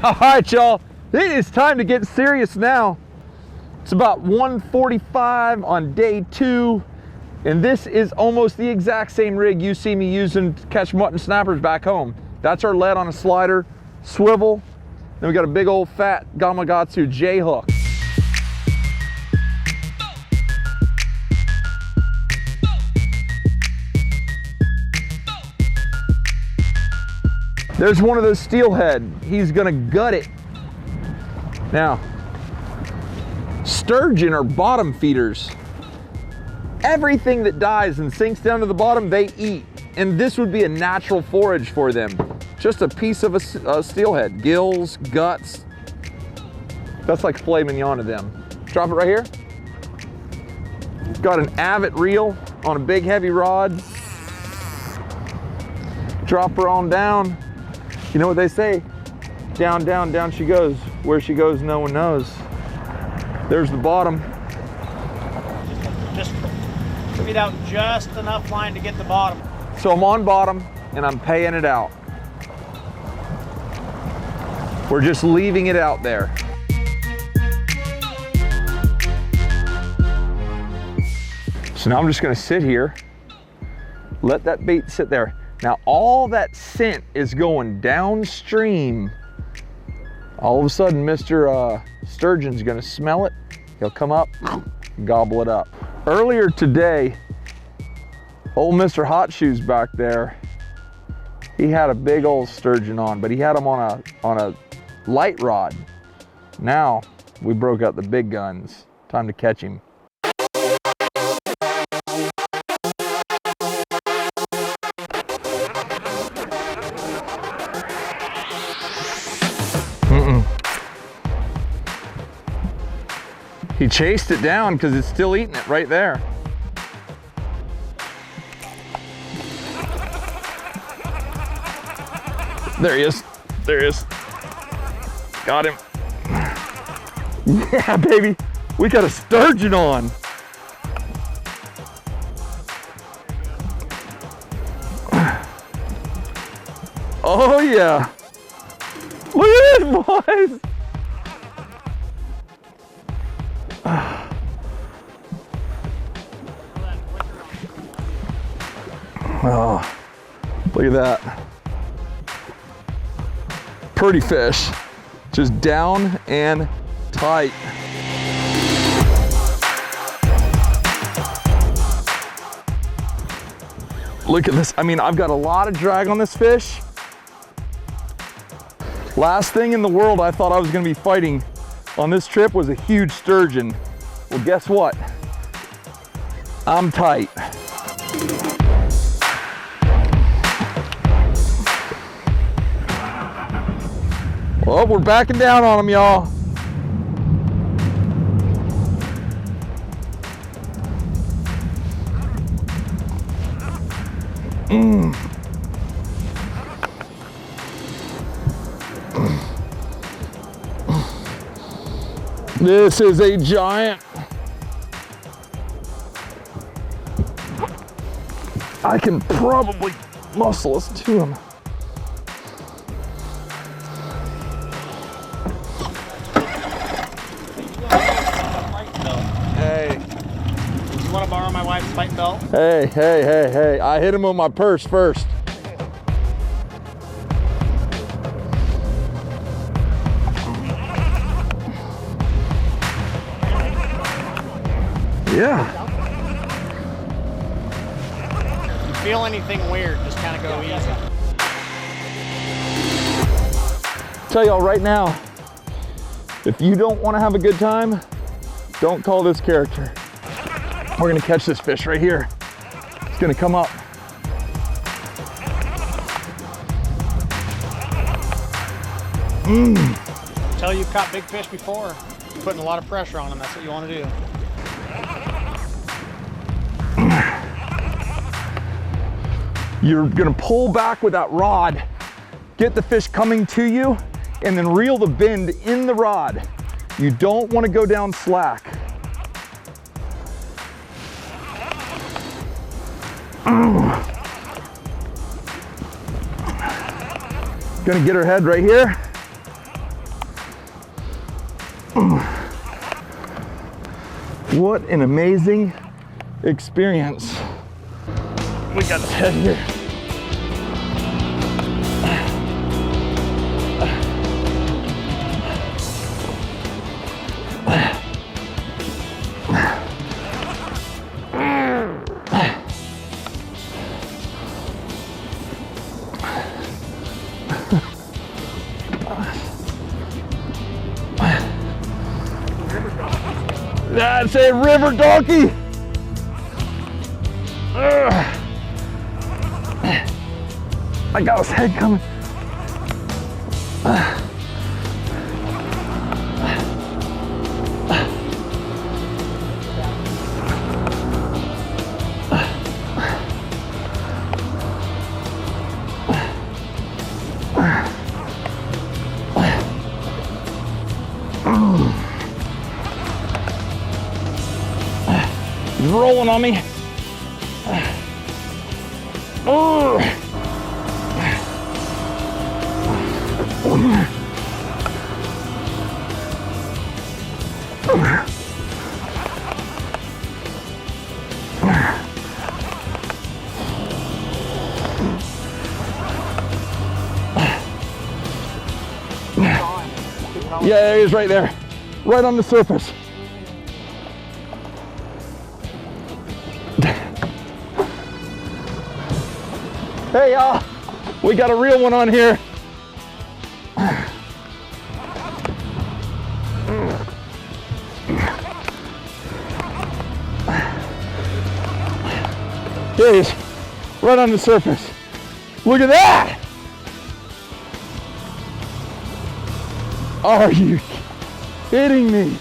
All right, y'all, it is time to get serious now. It's about 1:45 on day 2, and this is almost the exact same rig you see me using to catch mutton snappers back home. That's our lead on a slider, swivel, then we got a big old fat Gamakatsu J hook. There's one of those steelhead. He's gonna gut it. Now, sturgeon are bottom feeders. Everything that dies and sinks down to the bottom, they eat. And this would be a natural forage for them. Just a piece of a steelhead. Gills, guts. That's like filet mignon to them. Drop it right here. Got an Avid reel on a big heavy rod. Drop her on down. You know what they say? Down, down, down she goes. Where she goes, no one knows. There's the bottom. Just feed out just enough line to get the bottom. So I'm on bottom and I'm paying it out. We're just leaving it out there. So now I'm just gonna sit here, let that bait sit there. Now all that scent is going downstream. All of a sudden, Mr. Sturgeon's gonna smell it. He'll come up, gobble it up. Earlier today, old Mr. Hot Shoes back there, he had a big old sturgeon on, but he had him on a light rod. Now we broke out the big guns. Time to catch him. He chased it down because it's still eating it right there. There he is. There he is. Got him. Yeah, baby. We got a sturgeon on. Oh, yeah. Look at this, boys. Oh, look at that. Pretty fish. Just down and tight. Look at this. I mean, I've got a lot of drag on this fish. Last thing in the world I thought I was gonna be fighting on this trip was a huge sturgeon. Well, guess what? I'm tight. Well, we're backing down on them, y'all. This is a giant. I can probably muscle us to him. Hey. You want to borrow my wife's fight belt? Hey, hey, hey, hey. I hit him with my purse first. Yeah. If you feel anything weird, just kind of go easy. Tell y'all right now, if you don't want to have a good time, don't call this character. We're gonna catch this fish right here. It's gonna come up. Tell you've caught big fish before, you're putting a lot of pressure on them. That's what you want to do. You're gonna pull back with that rod, get the fish coming to you, and then reel the bend in the rod. You don't want to go down slack. Gonna get her head right here. What an amazing experience. We got his head here. That's a river donkey. I got his head coming. He's rolling on me. Yeah, there he is right there. Right on the surface. Hey y'all, we got a real one on here. Here he is, right on the surface. Look at that! Are you kidding me?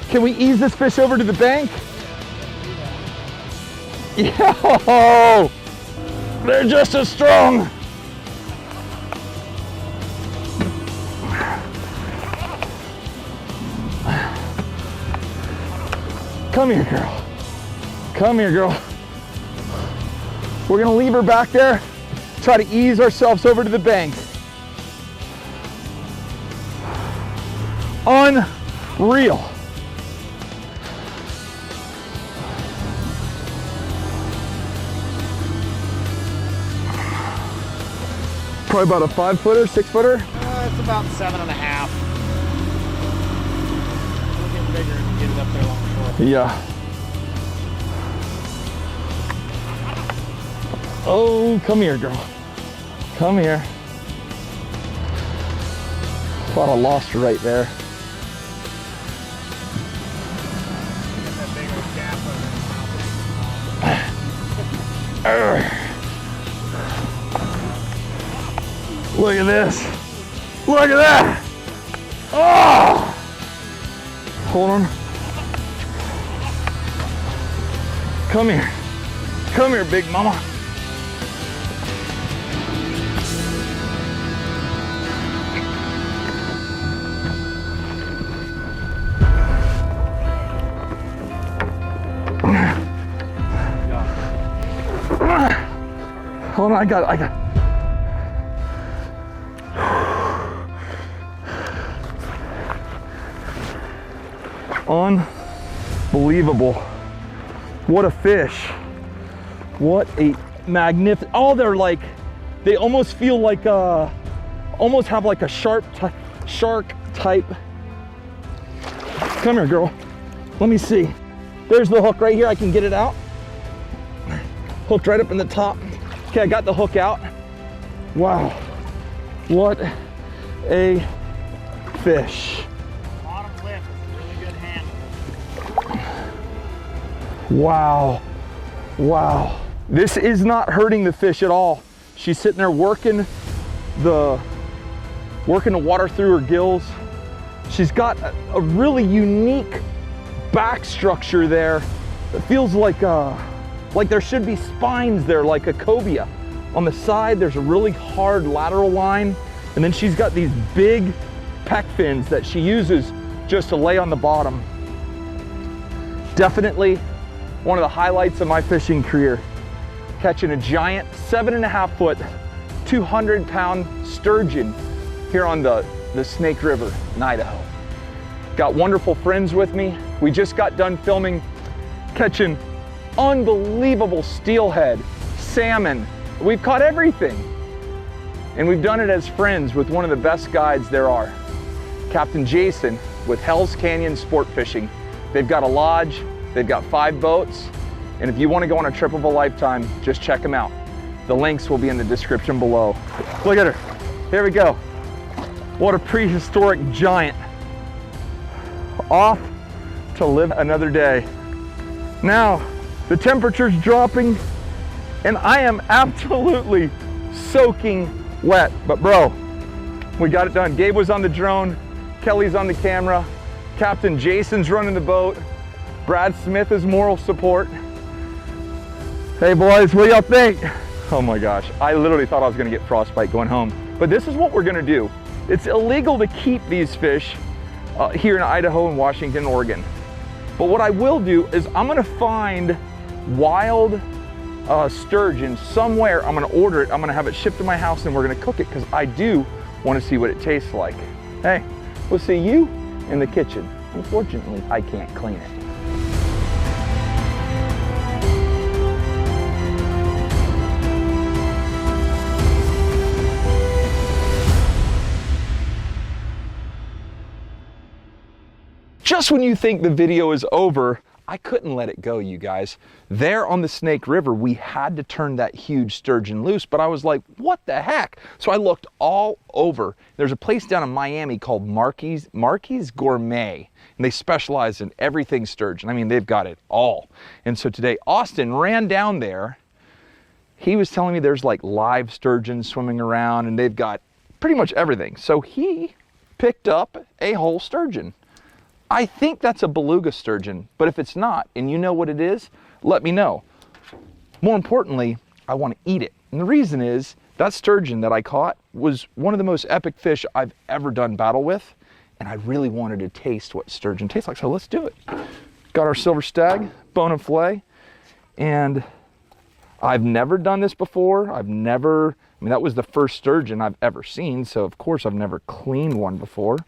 Can we ease this fish over to the bank? Yo! They're just as strong. Come here, girl. Come here, girl. We're gonna leave her back there, try to ease ourselves over to the bank. Unreal. Probably about a 5-footer, 6-footer? It's about 7.5. We'll get bigger and get it up there along the shore. Yeah. Oh, come here, girl. Come here. Thought I lost her right there. Get that big old gap Look at this. Look at that. Oh! Hold on. Come here. Come here, big mama. Hold on, I got. Unbelievable. What a fish. What a magnificent. Oh, they're like, they almost feel like, almost have like a shark type. Come here, girl. Let me see. There's the hook right here. I can get it out. Hooked right up in the top. Okay, I got the hook out. Wow. What a fish. bottom lip is a really good handle. Wow. Wow. This is not hurting the fish at all. She's sitting there working the water through her gills. She's got a really unique back structure there. It feels like there should be spines there, like a cobia. On the side, there's a really hard lateral line, and then she's got these big pec fins that she uses just to lay on the bottom. Definitely one of the highlights of my fishing career, catching a giant 7.5 foot, 200-pound sturgeon here on the Snake River in Idaho. Got wonderful friends with me. We just got done filming, catching unbelievable steelhead, salmon. We've caught everything. And we've done it as friends with one of the best guides there are, Captain Jason with Hell's Canyon Sport Fishing. They've got a lodge, they've got 5 boats, and if you want to go on a trip of a lifetime, just check them out. The links will be in the description below. Look at her. Here we go. What a prehistoric giant. Off to live another day. Now, the temperature's dropping, and I am absolutely soaking wet. But bro, we got it done. Gabe was on the drone, Kelly's on the camera, Captain Jason's running the boat, Brad Smith is moral support. Hey boys, what do y'all think? Oh my gosh, I literally thought I was gonna get frostbite going home. But this is what we're gonna do. It's illegal to keep these fish here in Idaho and Washington, Oregon. But what I will do is I'm gonna find wild sturgeon somewhere. I'm gonna order it, I'm gonna have it shipped to my house, and we're gonna cook it because I do wanna see what it tastes like. Hey, we'll see you in the kitchen. Unfortunately, I can't clean it. Just when you think the video is over, I couldn't let it go, you guys. There on the Snake River, we had to turn that huge sturgeon loose, but I was like, what the heck? So I looked all over. There's a place down in Miami called Marky's Gourmet, and they specialize in everything sturgeon. I mean, they've got it all. And so today, Austin ran down there. He was telling me there's like live sturgeon swimming around, and they've got pretty much everything. So he picked up a whole sturgeon. I think that's a beluga sturgeon, but if it's not, and you know what it is, let me know. More importantly, I want to eat it. And the reason is, that sturgeon that I caught was one of the most epic fish I've ever done battle with, and I really wanted to taste what sturgeon tastes like, so let's do it. Got our silver stag, bone and fillet, and I've never done this before. I mean, that was the first sturgeon I've ever seen, so of course I've never cleaned one before.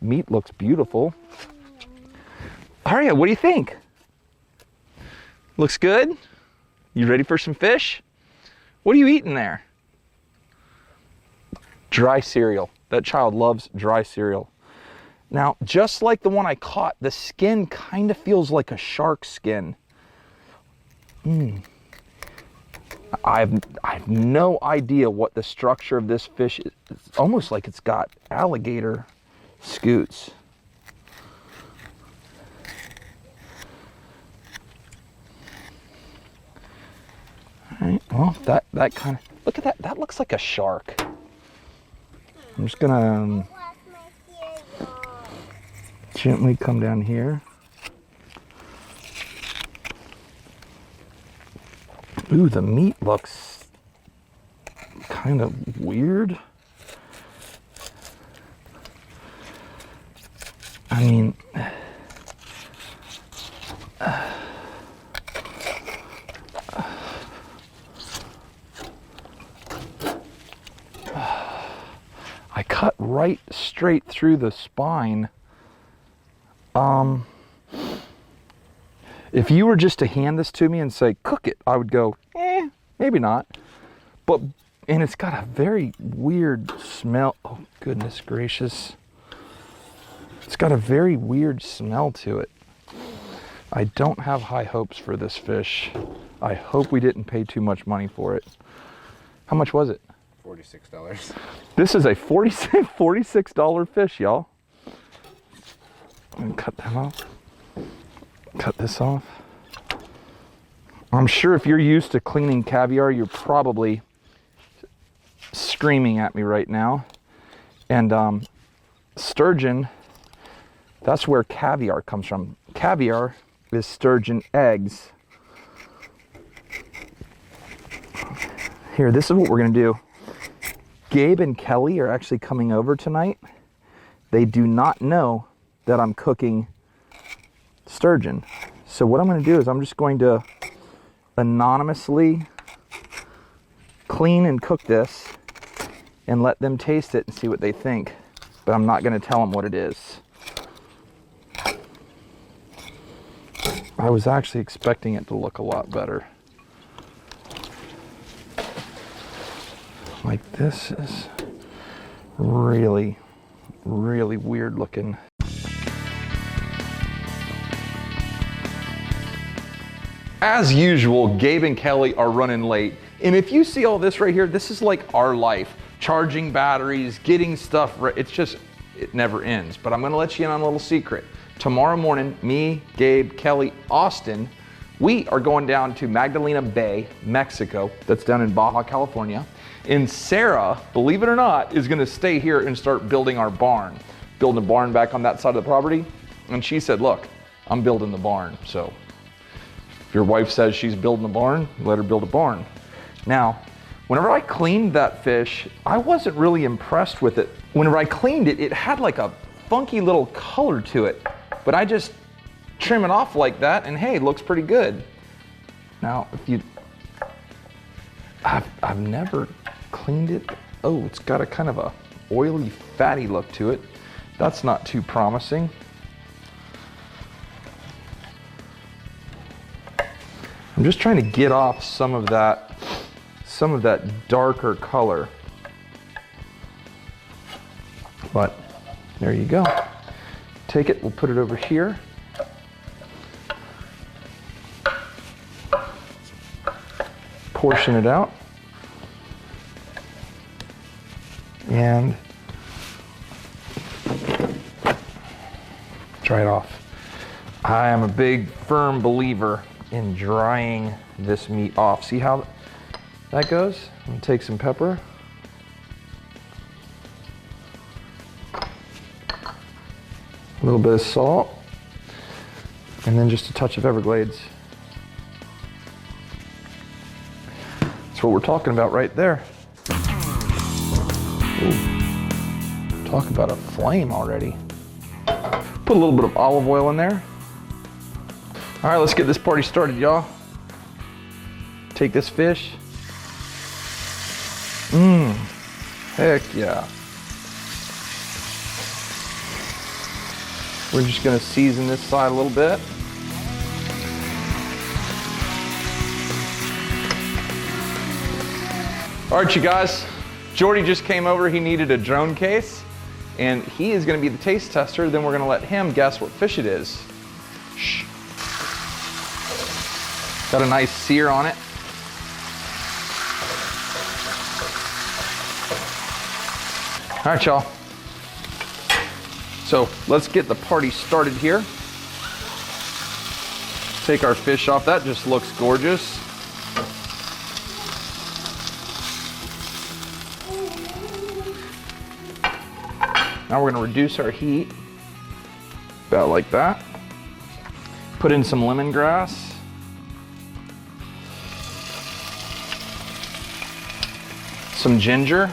Meat looks beautiful. Aria, what do you think? Looks good? You ready for some fish? What are you eating there? Dry cereal. That child loves dry cereal. Now, just like the one I caught, the skin kind of feels like a shark skin. I have no idea what the structure of this fish is. It's almost like it's got alligator scoots. All right, well, that kind of, look at that, that looks like a shark. I'm just gonna gently come down here. Ooh, the meat looks kind of weird. I mean, I cut right straight through the spine. If you were just to hand this to me and say, cook it, I would go, maybe not. But, and it's got a very weird smell. Oh, goodness gracious. It's got a very weird smell to it. I don't have high hopes for this fish. I hope we didn't pay too much money for it. How much was it? $46. This is a $46 fish, y'all. I'm gonna cut that off. Cut this off. I'm sure if you're used to cleaning caviar, you're probably screaming at me right now. And sturgeon, that's where caviar comes from. Caviar is sturgeon eggs. Here, this is what we're gonna do. Gabe and Kelly are actually coming over tonight. They do not know that I'm cooking sturgeon. So what I'm going to do is I'm just going to anonymously clean and cook this and let them taste it and see what they think. But I'm not going to tell them what it is. I was actually expecting it to look a lot better. Like, this is really, really weird looking. As usual, Gabe and Kelly are running late. And if you see all this right here, this is like our life. Charging batteries, getting stuff, it's just, it never ends. But I'm gonna let you in on a little secret. Tomorrow morning, me, Gabe, Kelly, Austin, we are going down to Magdalena Bay, Mexico. That's down in Baja, California. And Sarah, believe it or not, is gonna stay here and start building our barn. Building a barn back on that side of the property. And she said, look, I'm building the barn. So if your wife says she's building a barn, let her build a barn. Now, whenever I cleaned that fish, I wasn't really impressed with it. Whenever I cleaned it, it had like a funky little color to it. But I just trim it off like that and hey, it looks pretty good. Now, if you, I've never cleaned it. Oh, it's got a kind of a oily, fatty look to it. That's not too promising. I'm just trying to get off some of that darker color. But there you go. Take it, we'll put it over here. Portion it out. And dry it off. I am a big, firm believer in drying this meat off. See how that goes? I'm gonna take some pepper. A little bit of salt. And then just a touch of Everglades. That's what we're talking about right there. Ooh. Talk about a flame already. Put a little bit of olive oil in there. All right, let's get this party started, y'all. Take this fish. Heck yeah. We're just gonna season this side a little bit. All right, you guys. Jordy just came over, he needed a drone case, and he is gonna be the taste tester, then we're gonna let him guess what fish it is. Shh. Got a nice sear on it. All right, y'all. So let's get the party started here. Take our fish off. That just looks gorgeous. Now we're gonna reduce our heat, about like that. Put in some lemongrass. Some ginger.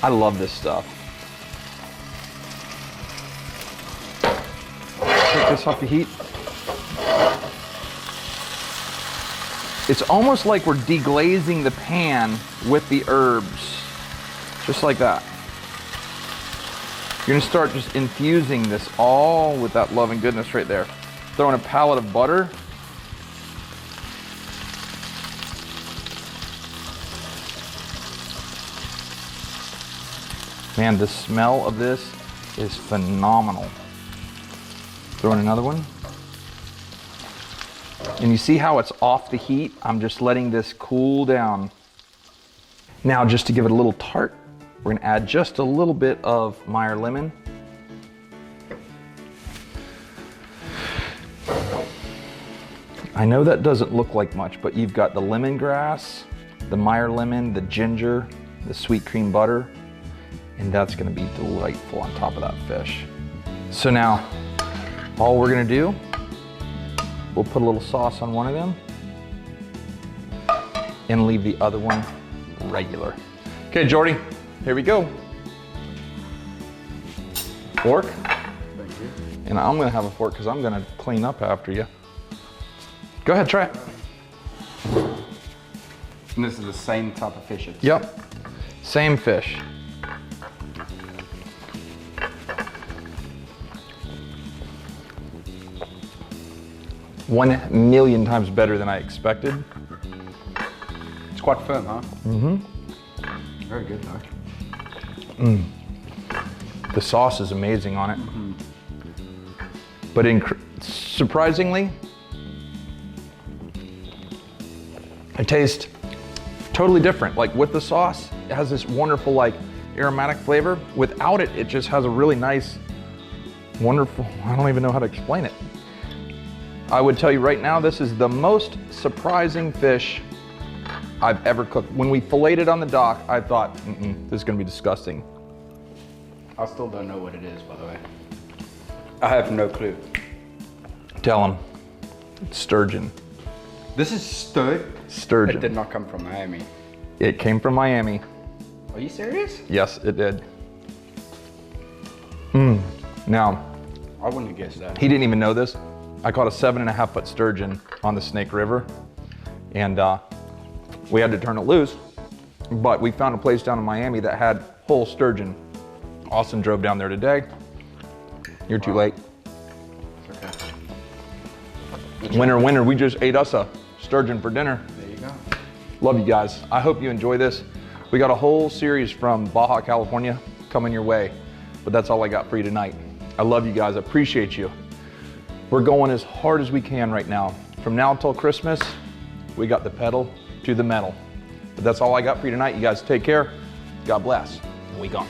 I love this stuff. Take this off the heat. It's almost like we're deglazing the pan with the herbs, just like that. You're gonna start just infusing this all with that love and goodness right there. Throw in a pallet of butter. Man, the smell of this is phenomenal. Throw in another one. And you see how it's off the heat? I'm just letting this cool down. Now, just to give it a little tart, we're gonna add just a little bit of Meyer lemon. I know that doesn't look like much, but you've got the lemongrass, the Meyer lemon, the ginger, the sweet cream butter, and that's gonna be delightful on top of that fish. So now, all we're gonna do, we'll put a little sauce on one of them and leave the other one regular. Okay, Jordy, here we go. Fork. Thank you. And I'm gonna have a fork because I'm gonna clean up after you. Go ahead, try it. And this is the same type of fish. Yep, same fish. 1,000,000 times better than I expected. It's quite firm, huh? Mm-hmm. Very good though. The sauce is amazing on it. But surprisingly, it tastes totally different. Like with the sauce, it has this wonderful like aromatic flavor. Without it, it just has a really nice, wonderful, I don't even know how to explain it. I would tell you right now, this is the most surprising fish I've ever cooked. When we filleted it on the dock, I thought, this is gonna be disgusting. I still don't know what it is, by the way. I have no clue. Tell them, it's sturgeon. This is Sturgeon. It did not come from Miami. It came from Miami. Are you serious? Yes, it did. Now, I wouldn't have guessed that. he didn't even know this. I caught a 7.5 foot sturgeon on the Snake River, and we had to turn it loose, but we found a place down in Miami that had whole sturgeon. Austin drove down there today. You're too late. Okay. Winner, we just ate us a sturgeon for dinner. There you go. Love you guys. I hope you enjoy this. We got a whole series from Baja, California coming your way, but that's all I got for you tonight. I love you guys, I appreciate you. We're going as hard as we can right now. From now till Christmas, we got the pedal to the metal. But that's all I got for you tonight. You guys take care. God bless. And we gone.